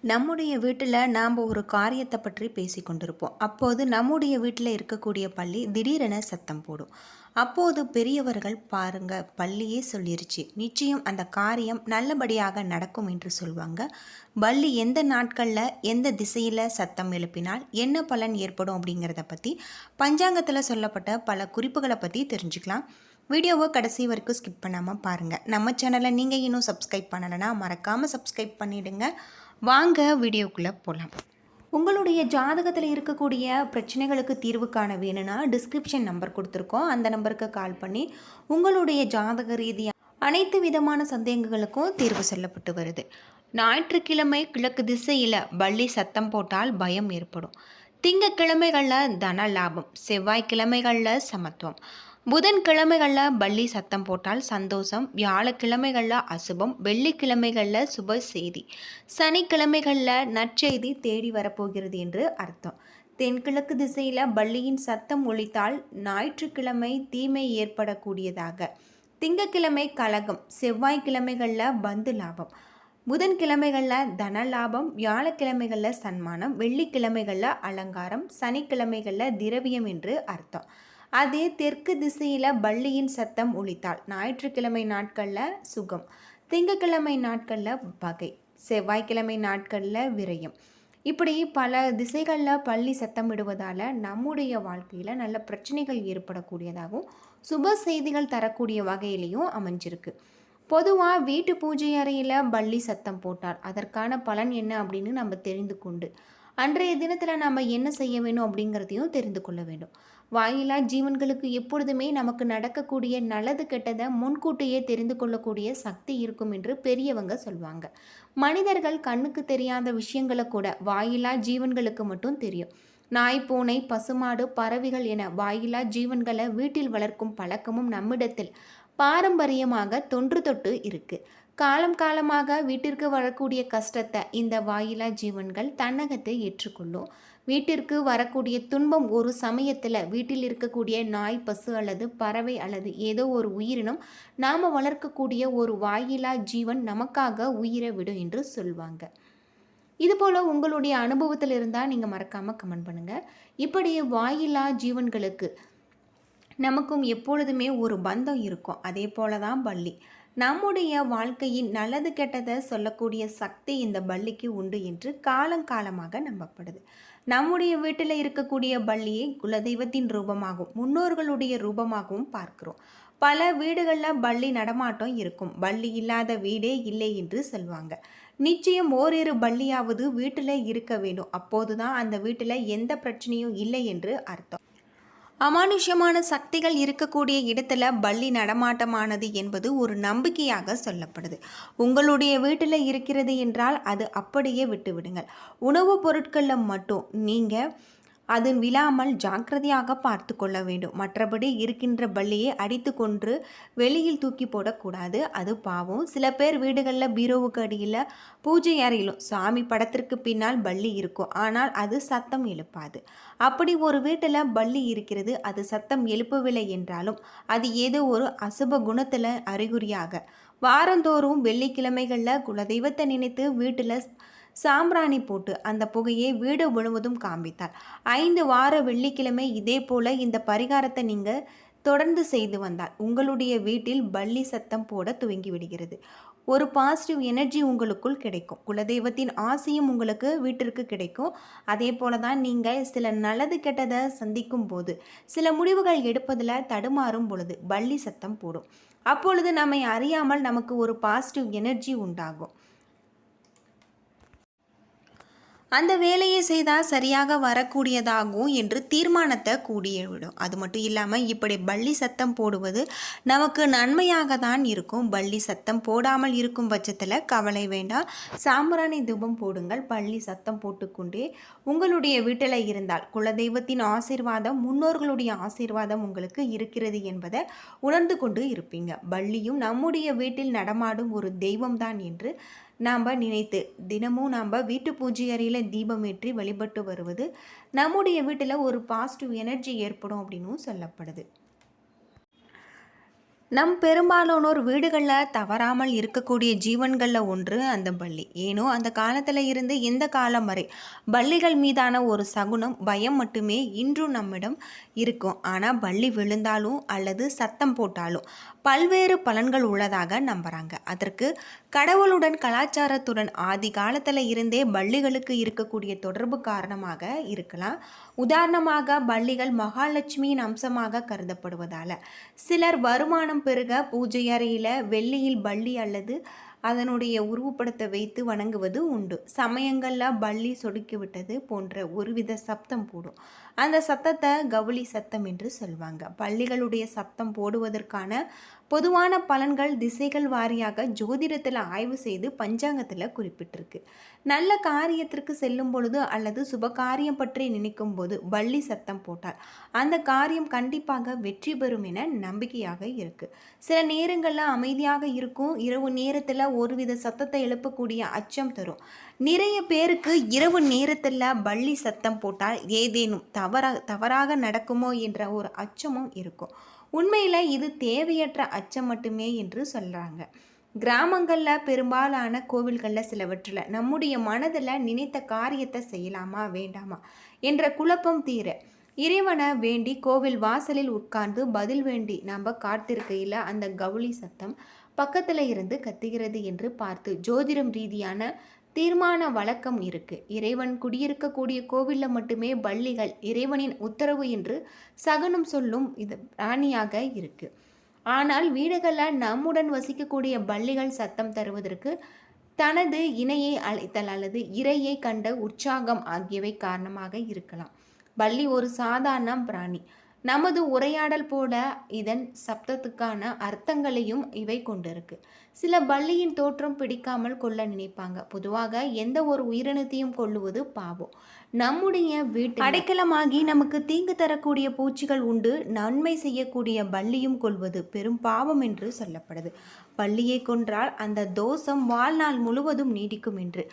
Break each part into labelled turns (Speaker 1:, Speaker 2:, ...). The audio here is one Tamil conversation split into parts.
Speaker 1: நம்முடைய வீட்டில் நாம் ஒரு காரியத்தை பற்றி பேசி கொண்டிருப்போம். அப்போது நம்முடைய வீட்டில் இருக்கக்கூடிய பல்லி திடீரென சத்தம் போடும். அப்போது பெரியவர்கள் பாருங்க, பல்லியே சொல்லிருச்சு, நிச்சயம் அந்த காரியம் நல்லபடியாக நடக்கும் என்று சொல்வாங்க. பல்லி எந்த நாட்களில் எந்த திசையில் சத்தம் எழுப்பினால் என்ன பலன் ஏற்படும் அப்படிங்கிறத பற்றி பஞ்சாங்கத்தில் சொல்லப்பட்ட பல குறிப்புகளை பற்றி தெரிஞ்சுக்கலாம். வீடியோவை கடைசி வரைக்கும் ஸ்கிப் பண்ணாமல் பாருங்கள். நம்ம சேனலை நீங்கள் இன்னும் சப்ஸ்கிரைப் பண்ணலைன்னா மறக்காமல் சப்ஸ்கிரைப் பண்ணிவிடுங்க. வாங்க வீடியோக்குள்ளே போகலாம். உங்களுடைய ஜாதகத்தில் இருக்கக்கூடிய பிரச்சனைகளுக்கு தீர்வு காண வேணும்னா டிஸ்கிரிப்ஷன் நம்பர் கொடுத்துருக்கோம். அந்த நம்பருக்கு கால் பண்ணி உங்களுடைய ஜாதக ரீதியாக அனைத்து விதமான சந்தேகங்களுக்கும் தீர்வு சொல்லப்பட்டு வருது. ஞாயிற்றுக்கிழமை கிழக்கு திசையில் பல்லி சத்தம் போட்டால் பயம் ஏற்படும். திங்கக்கிழமைகளில் தன லாபம், செவ்வாய்க்கிழமைகளில் சமத்துவம், புதன்கிழமைகளில் பல்லி சத்தம் போட்டால் சந்தோஷம், வியாழக்கிழமைகளில் அசுபம், வெள்ளிக்கிழமைகளில் சுப செய்தி, சனிக்கிழமைகளில் நற்செய்தி தேடி வரப்போகிறது என்று அர்த்தம். தென்கிழக்கு திசையில் பல்லியின் சத்தம் ஒலித்தால் ஞாயிற்றுக்கிழமை தீமை ஏற்படக்கூடியதாக, திங்கக்கிழமை கலகம், செவ்வாய்க்கிழமைகளில் பந்து லாபம், புதன்கிழமைகளில் தன லாபம், வியாழக்கிழமைகளில் சன்மானம், வெள்ளிக்கிழமைகளில் அலங்காரம், சனிக்கிழமைகளில் திரவியம் என்று அர்த்தம். அதே தெற்கு திசையில் பல்லியின் சத்தம் ஒலித்தால் ஞாயிற்றுக்கிழமை நாட்களில் சுகம், திங்கக்கிழமை நாட்களில் பகை, செவ்வாய்க்கிழமை நாட்களில் விரயம். இப்படி பல திசைகளில் பல்லி சத்தம் விடுவதால் நம்முடைய வாழ்க்கையில் நல்ல பிரச்சனைகள் ஏற்படக்கூடியதாகவும் சுப செய்திகள் தரக்கூடிய வகையிலையும் அமைஞ்சிருக்கு. பொதுவாக வீட்டு பூஜை அறையில் பல்லி சத்தம் போட்டால் அதற்கான பலன் என்ன அப்படின்னு நம்ம தெரிந்து கொண்டு அன்றைய தினத்தில் நம்ம என்ன செய்ய வேணும் அப்படிங்கிறதையும் தெரிந்து கொள்ள வேண்டும். வாயிலா ஜீவன்களுக்கு எப்பொழுதுமே நமக்கு நடக்கக்கூடிய நல்லது கெட்டதை முன்கூட்டியே தெரிந்து கொள்ளக்கூடிய சக்தி இருக்கும் என்று பெரியவங்க சொல்வாங்க. மனிதர்கள் கண்ணுக்கு தெரியாத விஷயங்களை கூட வாயிலா ஜீவன்களுக்கு மட்டும் தெரியும். நாய், பூனை, பசுமாடு, பறவைகள் என வாயிலா ஜீவன்களை வீட்டில் வளர்க்கும் பழக்கமும் நம்மிடத்தில் பாரம்பரியமாக தொன்று தொட்டு இருக்கு. காலம் காலமாக வீட்டிற்கு வரக்கூடிய கஷ்டத்தை இந்த வாயிலா ஜீவன்கள் தன்னகத்தை ஏற்றுக்கொள்ளும். வீட்டிற்கு வரக்கூடிய துன்பம் ஒரு சமயத்தில் வீட்டில் இருக்கக்கூடிய நாய், பசு அல்லது பறவை அல்லது ஏதோ ஒரு உயிரினம் நாம் வளர்க்கக்கூடிய ஒரு வாயிலா ஜீவன் நமக்காக உயிரை விடும் என்று சொல்வாங்க. இதுபோல் உங்களுடைய அனுபவத்தில் இருந்தால் நீங்கள் மறக்காமல் கமெண்ட் பண்ணுங்கள். இப்படி வாயிலா ஜீவன்களுக்கு நமக்கும் எப்பொழுதுமே ஒரு பந்தம் இருக்கும். அதே போல தான் பல்லி. நம்முடைய வாழ்க்கையின் நல்லது கெட்டதை சொல்லக்கூடிய சக்தி இந்த பல்லிக்கு உண்டு என்று காலங்காலமாக நம்பப்படுது. நம்முடைய வீட்டில் இருக்கக்கூடிய பல்லியை குலதெய்வத்தின் ரூபமாகவும் முன்னோர்களுடைய ரூபமாகவும் பார்க்கிறோம். பல வீடுகளில் பல்லி நடமாட்டம் இருக்கும். பல்லி இல்லாத வீடே இல்லை என்று சொல்லுவாங்க. நிச்சயம் ஓரிரு பல்லியாவது வீட்டில் இருக்க வேண்டும். அப்போது தான் அந்த வீட்டில் எந்த பிரச்சனையும் இல்லை என்று அர்த்தம். அமானுஷ்யமான சக்திகள் இருக்கக்கூடிய இடத்துல பல்லி நடமாட்டமானது என்பது ஒரு நம்பிக்கையாக சொல்லப்படுது. உங்களுடைய வீட்டில் இருக்கிறது என்றால் அது அப்படியே விட்டுவிடுங்கள். உணவுப் பொருட்களில் மட்டும் நீங்கள் அது விழாமல் ஜாக்கிரதையாக பார்த்து கொள்ள வேண்டும். மற்றபடி இருக்கின்ற பல்லியை அடித்து கொன்று வெளியில் தூக்கி போடக்கூடாது, அது பாவம். சில பேர் வீடுகளில் பீரோவுக்கு அடியில் பூஜை அறையிலும் சாமி படத்திற்கு பின்னால் பல்லி இருக்கும், ஆனால் அது சத்தம் எழுப்பாது. அப்படி ஒரு வீட்டில் பல்லி இருக்கிறது, அது சத்தம் எழுப்பவில்லை என்றாலும் அது ஏதோ ஒரு அசுப குணத்தில் அறிகுறியாக வாரந்தோறும் வெள்ளிக்கிழமைகளில் குலதெய்வத்தை நினைத்து வீட்டில் சாம்பிராணி போட்டு அந்த புகையை வீடு முழுவதும் காண்பித்தார். 5 வார வெள்ளிக்கிழமை இதே போல இந்த பரிகாரத்தை நீங்கள் தொடர்ந்து செய்து வந்தால் உங்களுடைய வீட்டில் பல்லி சத்தம் போட துவங்கி விடுகிறது. ஒரு பாசிட்டிவ் எனர்ஜி உங்களுக்குள் கிடைக்கும். குலதெய்வத்தின் ஆசையும் உங்களுக்கு வீட்டிற்கு கிடைக்கும். அதே போல தான் நீங்கள் சில நல்லது கெட்டதை சந்திக்கும் போது சில முடிவுகள் எடுப்பதில் தடுமாறும் பொழுது பல்லி சத்தம் போடும். அப்பொழுது நம்மை அறியாமல் நமக்கு ஒரு பாசிட்டிவ் எனர்ஜி உண்டாகும். அந்த வேலையை செய்தால் சரியாக வரக்கூடியதாகும் என்று தீர்மானத்தை கூடிவிடும். அது மட்டும் இல்லாமல் இப்படி பல்லி சத்தம் போடுவது நமக்கு நன்மையாக தான் இருக்கும். பல்லி சத்தம் போடாமல் இருக்கும் பட்சத்தில் கவலை வேண்டாம். சாம்பிராணி தூபம் போடுங்கள். பல்லி சத்தம் போட்டுக்கொண்டே உங்களுடைய வீட்டில் இருந்தால் குலதெய்வத்தின் ஆசீர்வாதம், முன்னோர்களுடைய ஆசீர்வாதம் உங்களுக்கு இருக்கிறது என்பதை உணர்ந்து கொண்டு இருப்பீங்க. பல்லியும் நம்முடைய வீட்டில் நடமாடும் ஒரு தெய்வம்தான் என்று நாம் நினைத்து தினமும் நாம் வீட்டு பூஜை அறையில் தீபம் ஏற்றி வழிபட்டு வருவது நம்முடைய வீட்டில் ஒரு பாசிட்டிவ் எனர்ஜி ஏற்படும் அப்படின்னும் சொல்லப்படுது. நம் பெரும்பாலானோர் வீடுகளில் தவறாமல் இருக்கக்கூடிய ஜீவன்களில் ஒன்று அந்த பல்லி. ஏனோ அந்த காலத்தில் இருந்து இந்த காலம் வரை பல்லிகள் மீதான ஒரு சகுனம் பயம் மட்டுமே இன்றும் நம்மிடம் இருக்கும். ஆனால் பல்லி விழுந்தாலும் அல்லது சத்தம் போட்டாலும் பல்வேறு பலன்கள் உள்ளதாக நம்புகிறாங்க. அதற்கு கடவுளுடன் கலாச்சாரத்துடன் ஆதி காலத்தில் இருந்தே பல்லிகளுக்கு இருக்கக்கூடிய தொடர்பு காரணமாக இருக்கலாம். உதாரணமாக பல்லிகள் மகாலட்சுமியின் அம்சமாக கருதப்படுவதால் சிலர் வருமானம் பெருக பூஜை அறையில் வெள்ளியில் பல்லி அல்லது அதனுடைய உருவப்படத்தை வைத்து வணங்குவது உண்டு. சமயங்களில் பல்லி சொடுக்கி விட்டது போன்ற ஒருவித சப்தம் போடும். அந்த சத்தத்தை கவுளி சத்தம் என்று சொல்வாங்க. பல்லிகளுடைய சப்தம் போடுவதற்கான பொதுவான பலன்கள் திசைகள் வாரியாக ஜோதிடத்தில் ஆய்வு செய்து பஞ்சாங்கத்தில் குறிப்பிட்டிருக்கு. நல்ல காரியத்திற்கு செல்லும் பொழுது அல்லது சுப காரியம் பற்றி நினைக்கும் போது பல்லி சத்தம் போட்டால் அந்த காரியம் கண்டிப்பாக வெற்றி பெறும் என நம்பிக்கையாக இருக்கு. சில நேரங்களில் அமைதியாக இருக்கும். இரவு நேரத்தில் ஒருவித சத்தத்தை எழுப்பக்கூடிய அச்சம் தரும். நிறைய பேருக்கு இரவு நேரத்தில் பல்லி சத்தம் போட்டால் ஏதேனும் தவறாக நடக்குமோ என்ற ஒரு அச்சமும் இருக்கும். உண்மையில் இது தேவையற்ற அச்சம் மட்டுமே என்று சொல்கிறாங்க. கிராமங்களில் பெரும்பாலான கோவில்களில் சிலவற்றில் நம்முடைய மனதில் நினைத்த காரியத்தை செய்யலாமா வேண்டாமா என்ற குழப்பம் தீர இறைவனை வேண்டி கோவில் வாசலில் உட்கார்ந்து பதில் வேண்டி நம்ம காத்திருக்கையில் அந்த கவுளி சத்தம் பக்கத்தில் இருந்து கத்துகிறது என்று பார்த்து ஜோதிடம் ரீதியான தீர்மான வழக்கம் இருக்கு. இறைவன் குடியிருக்கக்கூடிய கோவிலில் மட்டுமே பல்லிகள் இறைவனின் உத்தரவு என்று சகுனம் சொல்லும் இது பிராணியாக இருக்கு. ஆனால் வீடுகளில் நம்முடன் வசிக்கக்கூடிய பல்லிகள் சத்தம் தருவதற்கு தனது இணையை அழைத்தல் அல்லது இரையை கண்ட உற்சாகம் ஆகியவை காரணமாக இருக்கலாம். பல்லி ஒரு சாதாரண பிராணி. நமது உரையாடல் போல இதன் சப்தத்துக்கான அர்த்தங்களையும் இவை கொண்டிருக்கு. சில பல்லியின் தோற்றம் பிடிக்காமல் கொள்ள நினைப்பாங்க. பொதுவாக எந்த ஒரு உயிரினத்தையும் கொள்ளுவது பாவம். நம்முடைய வீட்டு அடைக்கலமாகி நமக்கு தீங்கு தரக்கூடிய பூச்சிகள் உண்டு. நன்மை செய்யக்கூடிய பல்லியும் கொள்வது பெரும் பாவம் என்று சொல்லப்படுது. பல்லியை கொன்றால் அந்த தோஷம் வாழ்நாள் முழுவதும் நீடிக்கும் என்று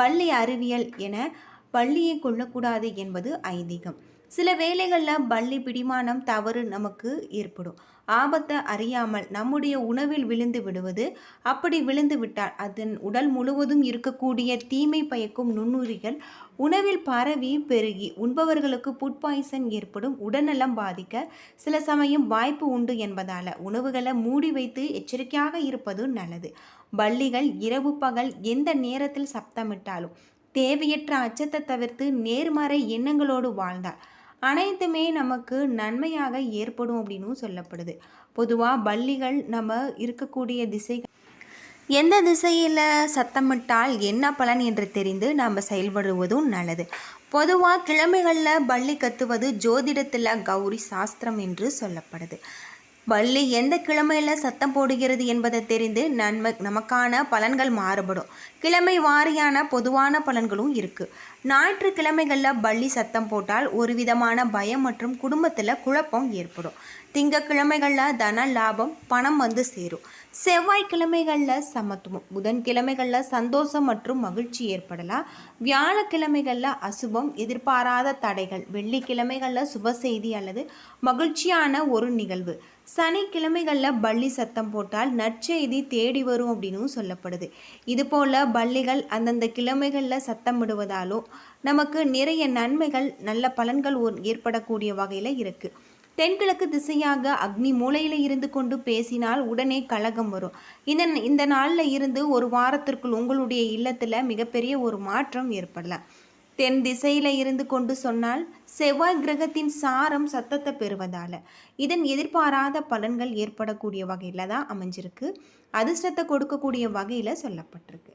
Speaker 1: பல்லி அறிவியல் என பல்லியை கொள்ளக்கூடாது என்பது ஐதீகம். சில வேளைகளில் பல்லி பிடிமானம் தவறு நமக்கு ஏற்படும். ஆபத்தை அறியாமல் நம்முடைய உணவில் விழுந்து விடுவது. அப்படி விழுந்து விட்டால் அதன் உடல் முழுவதும் இருக்கக்கூடிய தீமை பயக்கும் நுண்ணுயிரிகள் உணவில் பரவி பெருகி உண்பவர்களுக்கு ஃபுட் பாய்சன் ஏற்படும். உடல்நலம் பாதிக்க சில சமயம் வாய்ப்பு உண்டு என்பதால் உணவுகளை மூடி வைத்து எச்சரிக்கையாக இருப்பது நல்லது. பல்லிகள் இரவு பகல் எந்த நேரத்தில் சப்தமிட்டாலும் தேவையற்ற அச்சத்தை தவிர்த்து நேர்மறை எண்ணங்களோடு வாழ்ந்தால் அனைத்துமே நமக்கு நன்மையாக ஏற்படும் அப்படின்னு சொல்லப்படுது. பொதுவாக பல்லிகள் நம்ம இருக்கக்கூடிய திசைகள் எந்த திசையில் சத்தமிட்டால் என்ன பலன் என்று தெரிந்து நாம் செயல்படுவதும் நல்லது. பொதுவாக கிழமைகளில் பல்லி கத்துவது ஜோதிடத்தில் கௌரி சாஸ்திரம் என்று சொல்லப்படுது. பல்லி எந்த கிழமையில் சத்தம் போடுகிறது என்பதை தெரிந்து நமக்கான பலன்கள் மாறுபடும். கிழமை வாரியான பொதுவான பலன்களும் இருக்குது. ஞாயிற்றுக்கிழமைகளில் பல்லி சத்தம் போட்டால் ஒரு விதமான பயம் மற்றும் குடும்பத்தில் குழப்பம் ஏற்படும். திங்கக்கிழமைகளில் தன லாபம் பணம் வந்து சேரும். செவ்வாய்க்கிழமைகளில் சமத்துவம். புதன்கிழமைகளில் சந்தோஷம் மற்றும் மகிழ்ச்சி ஏற்படலாம். வியாழக்கிழமைகளில் அசுபம் எதிர்பாராத தடைகள். வெள்ளிக்கிழமைகளில் சுப செய்தி அல்லது மகிழ்ச்சியான ஒரு நிகழ்வு. சனிக்கிழமைகளில் பல்லி சத்தம் போட்டால் நற்செய்தி தேடி வரும் அப்படின்னு சொல்லப்படுது. இதுபோல் பல்லிகள் அந்தந்த கிழமைகளில் சத்தம் விடுவதாலோ நமக்கு நிறைய நன்மைகள் நல்ல பலன்கள் ஏற்படக்கூடிய வகையில் இருக்குது. தென்கிழக்கு திசையாக அக்னி மூலையில் இருந்து கொண்டு பேசினால் உடனே கலகம் வரும். இந்த நாளில் இருந்து ஒரு வாரத்திற்குள் உங்களுடைய இல்லத்தில் மிகப்பெரிய ஒரு மாற்றம் ஏற்படலாம். தென் திசையில் இருந்து கொண்டு சொன்னால் செவ்வாய் கிரகத்தின் சாரம் சத்தத்தை பெறுவதால் இதன் எதிர்பாராத பலன்கள் ஏற்படக்கூடிய வகையில் தான் அமைஞ்சிருக்கு. அதிர்ஷ்டத்தை கொடுக்கக்கூடிய வகையில் சொல்லப்பட்டிருக்கு.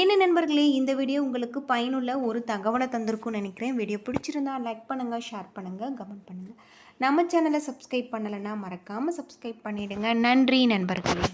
Speaker 1: என்ன நண்பர்களே, இந்த வீடியோ உங்களுக்கு பயனுள்ள ஒரு தகவலை தந்திருக்கும்னு நினைக்கிறேன். வீடியோ பிடிச்சிருந்தா லைக் பண்ணுங்கள், ஷேர் பண்ணுங்கள், கமெண்ட் பண்ணுங்கள். நம்ம சேனலை சப்ஸ்கிரைப் பண்ணலைன்னா மறக்காமல் சப்ஸ்கிரைப் பண்ணிவிடுங்க. நன்றி நண்பர்களே.